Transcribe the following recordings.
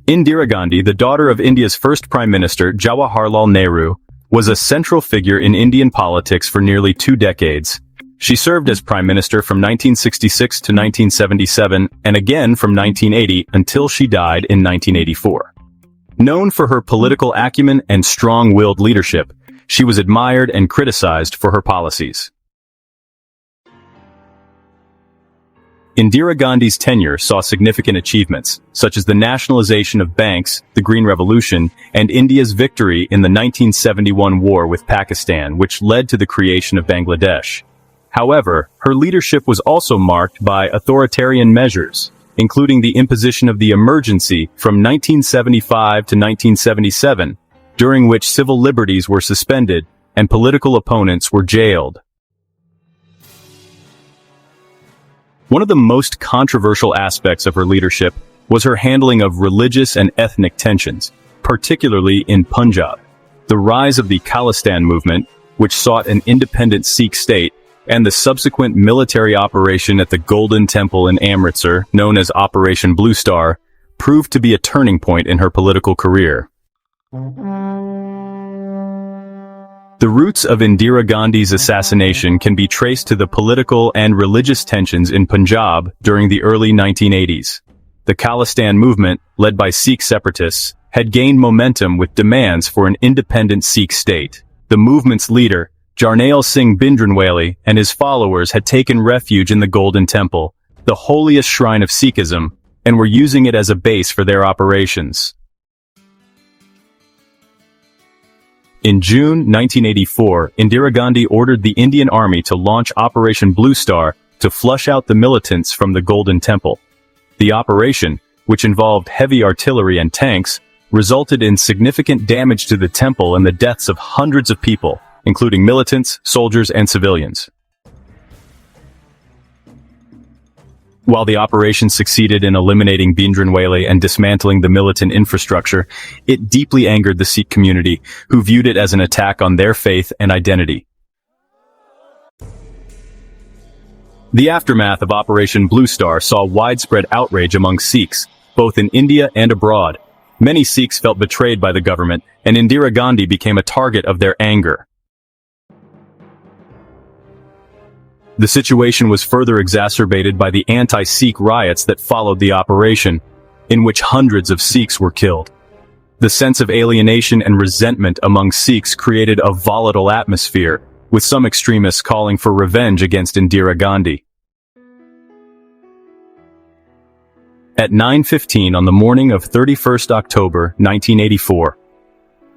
Indira Gandhi, the daughter of India's first Prime Minister Jawaharlal Nehru, was a central figure in Indian politics for nearly 2 decades. She served as Prime Minister from 1966 to 1977 and again from 1980 until she died in 1984. Known for her political acumen and strong-willed leadership, she was admired and criticized for her policies. Indira Gandhi's tenure saw significant achievements, such as the nationalization of banks, the Green Revolution, and India's victory in the 1971 war with Pakistan, which led to the creation of Bangladesh. However, her leadership was also marked by authoritarian measures, including the imposition of the emergency from 1975 to 1977, during which civil liberties were suspended and political opponents were jailed. One of the most controversial aspects of her leadership was her handling of religious and ethnic tensions, particularly in Punjab. The rise of the Khalistan movement, which sought an independent Sikh state, and the subsequent military operation at the Golden Temple in Amritsar, known as Operation Bluestar, proved to be a turning point in her political career. The roots of Indira Gandhi's assassination can be traced to the political and religious tensions in Punjab during the early 1980s. The Khalistan movement, led by Sikh separatists, had gained momentum with demands for an independent Sikh state. The movement's leader, Jarnail Singh Bhindranwale, and his followers had taken refuge in the Golden Temple, the holiest shrine of Sikhism, and were using it as a base for their operations. In June 1984, Indira Gandhi ordered the Indian Army to launch Operation Bluestar to flush out the militants from the Golden Temple. The operation, which involved heavy artillery and tanks, resulted in significant damage to the temple and the deaths of hundreds of people, including militants, soldiers, and civilians. While the operation succeeded in eliminating Bhindranwale and dismantling the militant infrastructure, it deeply angered the Sikh community, who viewed it as an attack on their faith and identity. The aftermath of Operation Bluestar saw widespread outrage among Sikhs, both in India and abroad. Many Sikhs felt betrayed by the government, and Indira Gandhi became a target of their anger. The situation was further exacerbated by the anti-Sikh riots that followed the operation, in which hundreds of Sikhs were killed. The sense of alienation and resentment among Sikhs created a volatile atmosphere, with some extremists calling for revenge against Indira Gandhi. At 9:15 on the morning of 31st October 1984,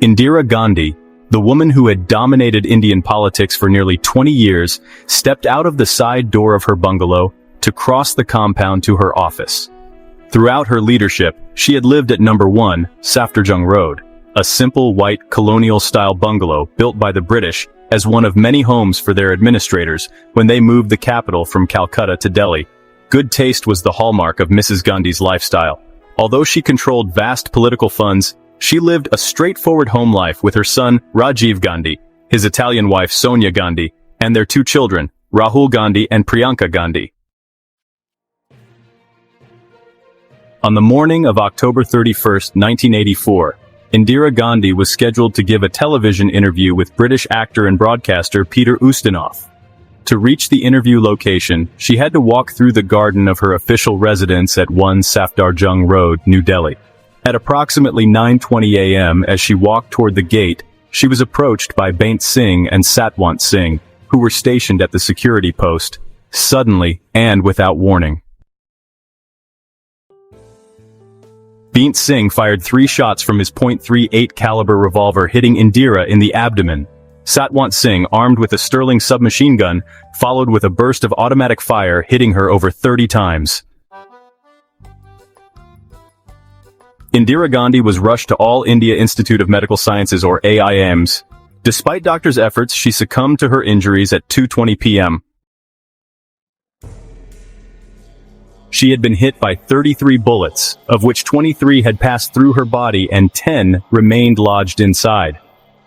Indira Gandhi, the woman who had dominated Indian politics for nearly 20 years, stepped out of the side door of her bungalow to cross the compound to her office. Throughout her leadership, she had lived at number 1, Safdarjung Road, a simple white colonial-style bungalow built by the British as one of many homes for their administrators when they moved the capital from Calcutta to Delhi. Good taste was the hallmark of Mrs. Gandhi's lifestyle. Although she controlled vast political funds, she lived a straightforward home life with her son, Rajiv Gandhi, his Italian wife, Sonia Gandhi, and their 2 children, Rahul Gandhi and Priyanka Gandhi. On the morning of October 31st, 1984, Indira Gandhi was scheduled to give a television interview with British actor and broadcaster Peter Ustinov. To reach the interview location, she had to walk through the garden of her official residence at 1 Safdarjung Road, New Delhi. At approximately 9:20 a.m., as she walked toward the gate, she was approached by Beant Singh and Satwant Singh, who were stationed at the security post, suddenly and without warning. Beant Singh fired 3 shots from his .38 caliber revolver, hitting Indira in the abdomen. Satwant Singh, armed with a Sterling submachine gun, followed with a burst of automatic fire, hitting her over 30 times. Indira Gandhi was rushed to All India Institute of Medical Sciences, or AIIMS. Despite doctors' efforts, she succumbed to her injuries at 2:20 p.m. She had been hit by 33 bullets, of which 23 had passed through her body and 10 remained lodged inside.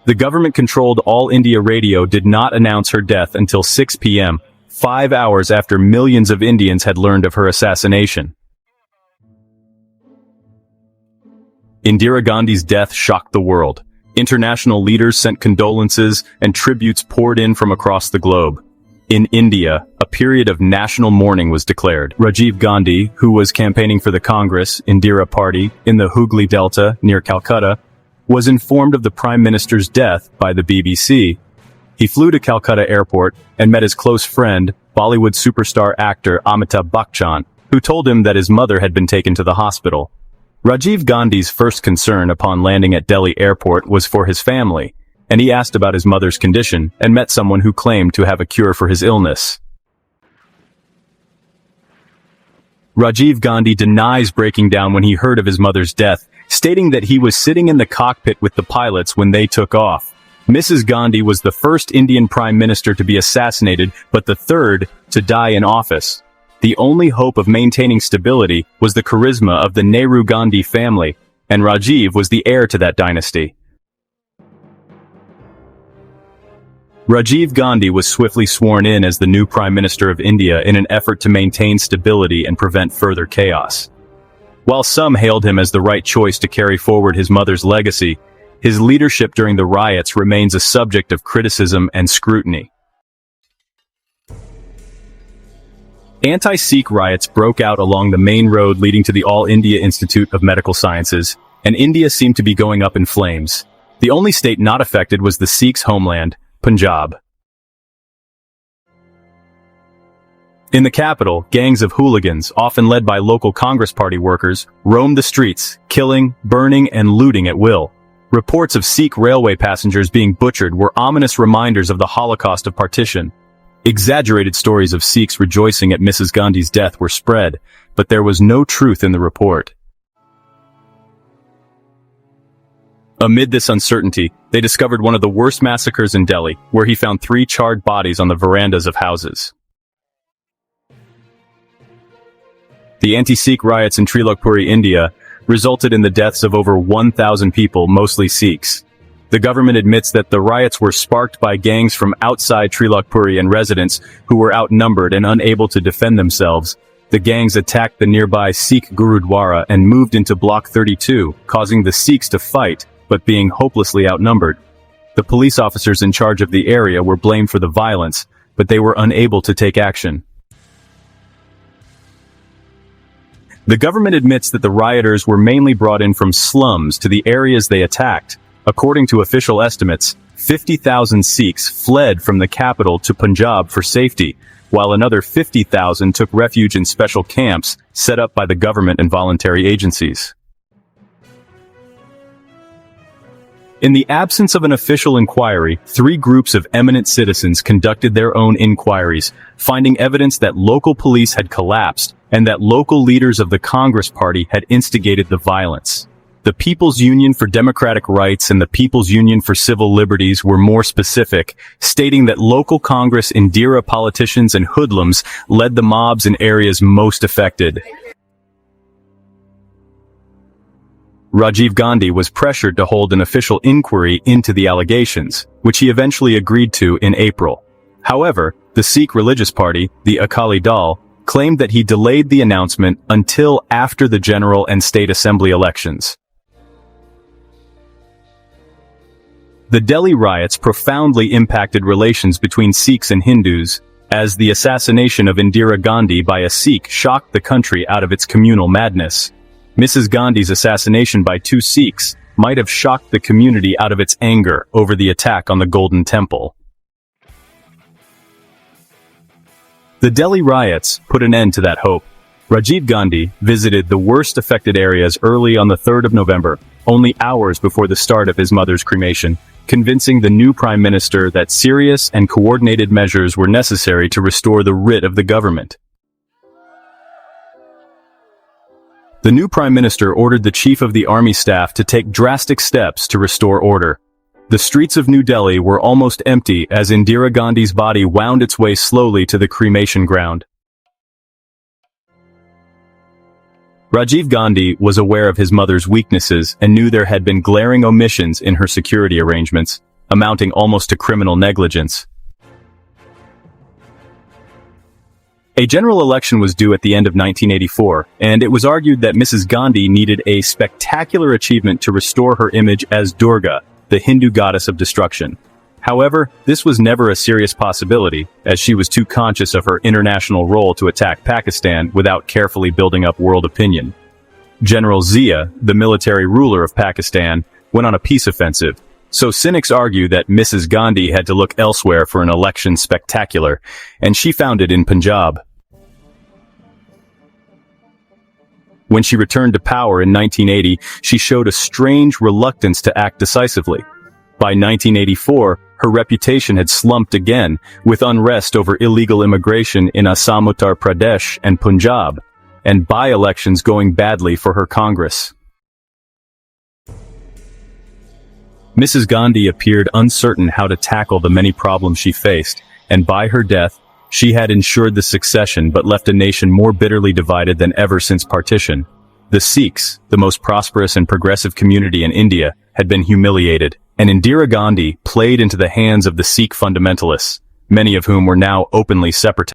The government-controlled All India Radio did not announce her death until 6 p.m., 5 hours after millions of Indians had learned of her assassination. Indira Gandhi's death shocked the world. International leaders sent condolences and tributes poured in from across the globe. In India, a period of national mourning was declared. Rajiv Gandhi, who was campaigning for the Congress Indira Party in the Hooghly Delta near Calcutta, was informed of the Prime Minister's death by the BBC. He flew to Calcutta airport and met his close friend, Bollywood superstar actor Amitabh Bachchan, who told him that his mother had been taken to the hospital. Rajiv Gandhi's first concern upon landing at Delhi airport was for his family, and he asked about his mother's condition and met someone who claimed to have a cure for his illness. Rajiv Gandhi denies breaking down when he heard of his mother's death, stating that he was sitting in the cockpit with the pilots when they took off. Mrs. Gandhi was the first Indian Prime Minister to be assassinated, but the third to die in office. The only hope of maintaining stability was the charisma of the Nehru-Gandhi family, and Rajiv was the heir to that dynasty. Rajiv Gandhi was swiftly sworn in as the new Prime Minister of India in an effort to maintain stability and prevent further chaos. While some hailed him as the right choice to carry forward his mother's legacy, his leadership during the riots remains a subject of criticism and scrutiny. Anti-Sikh riots broke out along the main road leading to the All India Institute of Medical Sciences, and India seemed to be going up in flames. The only state not affected was the Sikhs' homeland, Punjab. In the capital, gangs of hooligans, often led by local Congress Party workers, roamed the streets, killing, burning, and looting at will. Reports of Sikh railway passengers being butchered were ominous reminders of the Holocaust of partition. Exaggerated stories of Sikhs rejoicing at Mrs. Gandhi's death were spread, but there was no truth in the report. Amid this uncertainty, they discovered one of the worst massacres in Delhi, where he found 3 charred bodies on the verandas of houses. The anti-Sikh riots in Trilokpuri, India, resulted in the deaths of over 1,000 people, mostly Sikhs. The government admits that the riots were sparked by gangs from outside Trilokpuri and residents who were outnumbered and unable to defend themselves. The gangs attacked the nearby Sikh Gurudwara and moved into Block 32, causing the Sikhs to fight, but being hopelessly outnumbered. The police officers in charge of the area were blamed for the violence, but they were unable to take action. The government admits that the rioters were mainly brought in from slums to the areas they attacked. According to official estimates, 50,000 Sikhs fled from the capital to Punjab for safety, while another 50,000 took refuge in special camps set up by the government and voluntary agencies. In the absence of an official inquiry, 3 groups of eminent citizens conducted their own inquiries, finding evidence that local police had collapsed and that local leaders of the Congress Party had instigated the violence. The People's Union for Democratic Rights and the People's Union for Civil Liberties were more specific, stating that local Congress Indira politicians and hoodlums led the mobs in areas most affected. Rajiv Gandhi was pressured to hold an official inquiry into the allegations, which he eventually agreed to in April. However, the Sikh religious party, the Akali Dal, claimed that he delayed the announcement until after the general and state assembly elections. The Delhi riots profoundly impacted relations between Sikhs and Hindus, as the assassination of Indira Gandhi by a Sikh shocked the country out of its communal madness. Mrs. Gandhi's assassination by 2 Sikhs might have shocked the community out of its anger over the attack on the Golden Temple. The Delhi riots put an end to that hope. Rajiv Gandhi visited the worst affected areas early on the 3rd of November, only hours before the start of his mother's cremation, convincing the new Prime Minister that serious and coordinated measures were necessary to restore the writ of the government. The new Prime Minister ordered the Chief of the Army Staff to take drastic steps to restore order. The streets of New Delhi were almost empty as Indira Gandhi's body wound its way slowly to the cremation ground. Rajiv Gandhi was aware of his mother's weaknesses and knew there had been glaring omissions in her security arrangements, amounting almost to criminal negligence. A general election was due at the end of 1984, and it was argued that Mrs. Gandhi needed a spectacular achievement to restore her image as Durga, the Hindu goddess of destruction. However, this was never a serious possibility, as she was too conscious of her international role to attack Pakistan without carefully building up world opinion. General Zia, the military ruler of Pakistan, went on a peace offensive, so cynics argue that Mrs. Gandhi had to look elsewhere for an election spectacular, and she found it in Punjab. When she returned to power in 1980, she showed a strange reluctance to act decisively. By 1984, her reputation had slumped again, with unrest over illegal immigration in Assam, Uttar Pradesh, and Punjab, and by-elections going badly for her Congress. Mrs. Gandhi appeared uncertain how to tackle the many problems she faced, and by her death, she had ensured the succession but left a nation more bitterly divided than ever since partition. The Sikhs, the most prosperous and progressive community in India, had been humiliated, and Indira Gandhi played into the hands of the Sikh fundamentalists, many of whom were now openly separatists.